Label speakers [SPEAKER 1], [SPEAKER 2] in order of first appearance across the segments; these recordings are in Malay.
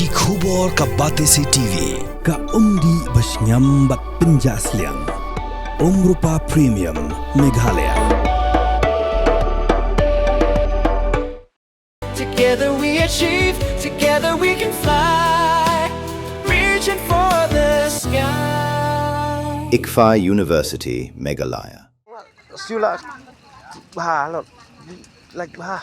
[SPEAKER 1] Ki khubor ka batesi TV
[SPEAKER 2] ka umdi basnyam bat penjaslian Rupa Premium Meghalaya.
[SPEAKER 3] Together we achieve, together we can fly, reaching for the sky.
[SPEAKER 4] ICFA University, Meghalaya.
[SPEAKER 5] Julor, bahalot, like bah.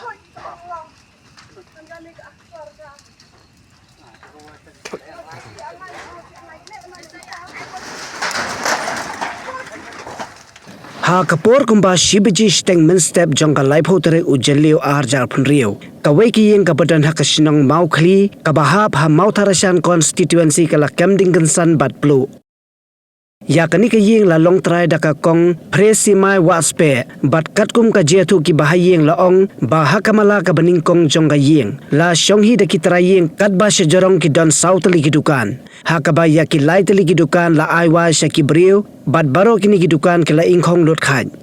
[SPEAKER 6] Ha kapor kumba shibiji steng min step jongka laipo tere ujelio arjar punrio. Kawai ki Ïing kabadan hakasinong Mawkhli kabahap ha Mautharashan constituency kala kemdingensan bat blue. Ya kani ke Ïing la long try daka kong presimai waspe bat katkum ka jetu ki bahayeng la ong bahakamala ka baningkong jongka Ïing la shonghi da kitara Ïing katba sejorong ki don sautali ki Dukan hakaba ya ki laitali ki Dukan la aiwa shaki brio bat baro kini ki Dukan kala ingkong lot khaj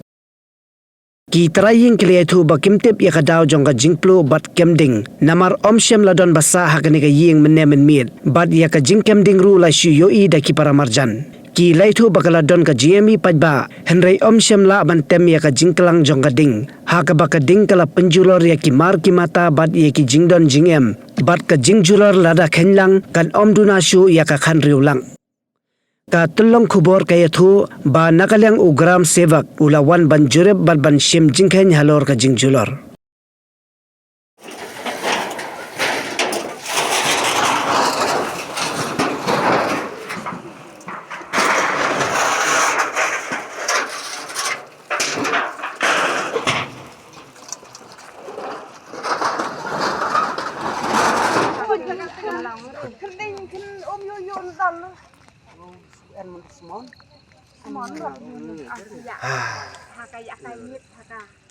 [SPEAKER 6] ki tara Ïing kili itu bakimtip ya kadau jongka jingplu bat kemding namar omshem la don basa hakani ka Ïing menemen mit bat ya ka jing kemding ru la shu yoi da ki para marjan ki laitu bakala don ka GME pajba henry omshem la bantem ya ka jingklang jongka ding haka baka ding kala penjulor ya ki mar ki mata bat ya ki jingdon jingem bat ka jingjulor lada khenlang kan omduna shu ya ka khan riulang ka tulong khubor kaya thu ba nakalyang ugram sevak ulawan ban jureb bat ban shim jingkhen halor ka jingjulor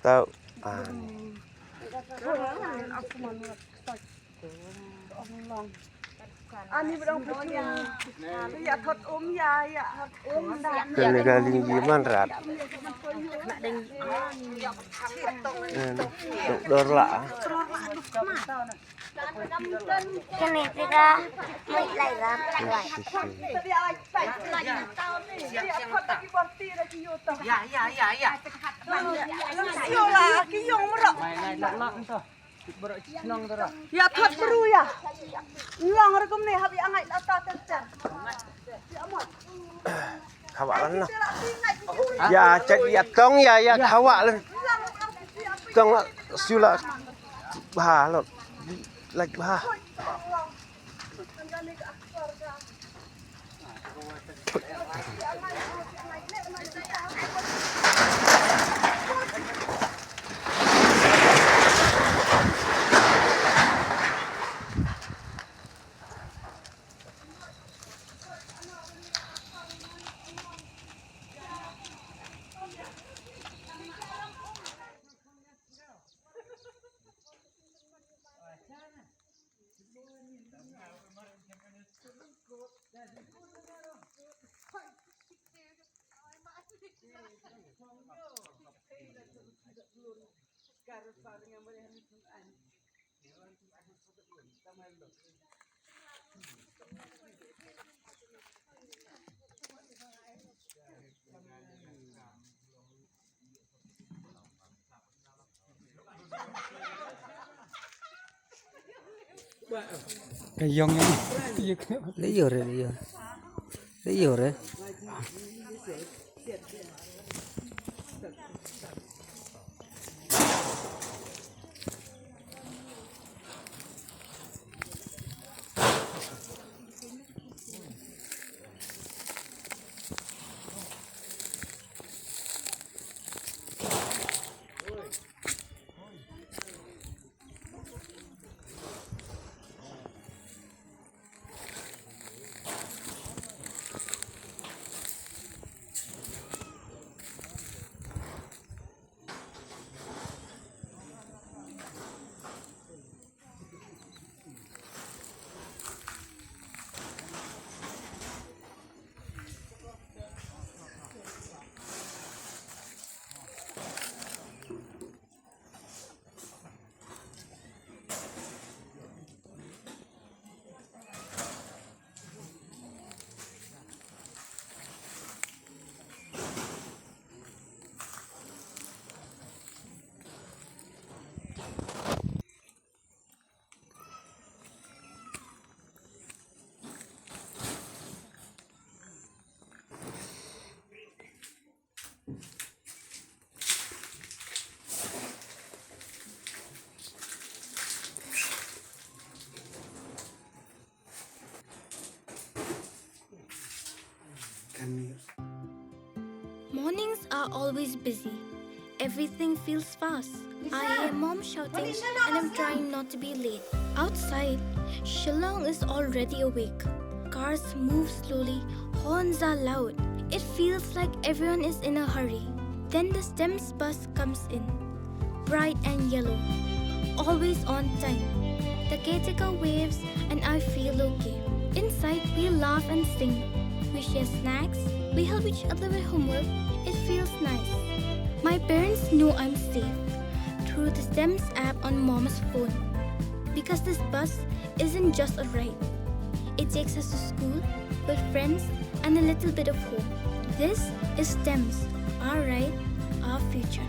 [SPEAKER 5] Tao
[SPEAKER 7] Ani berang pucung, ya thot ya dan.
[SPEAKER 5] Tenaga tinggi man rat. Dor lah.
[SPEAKER 8] Kene kita mai lại ram lại.
[SPEAKER 7] Yola, kiyong merok. Ya thot beru ya. Long rekom nih habi angai lata tercer.
[SPEAKER 5] Khawak lan lah. Ya cek ya tong ya khawak lan. Tong Julor bahalot, like bah.
[SPEAKER 6] lấy giờ rồi
[SPEAKER 9] Mornings are always busy. Everything feels fast. I hear mom shouting and I'm trying not to be late. Outside, Shillong is already awake. Cars move slowly, horns are loud. It feels like everyone is in a hurry. Then the STEMS bus comes in, bright and yellow, always on time. The caretaker waves and I feel okay. Inside, we laugh and sing. We share snacks, we help each other with homework. It feels nice. My parents know I'm safe through the STEMS app on mom's phone. Because this bus isn't just a ride. It takes us to school with friends and a little bit of hope. This is STEMS, our ride, our future.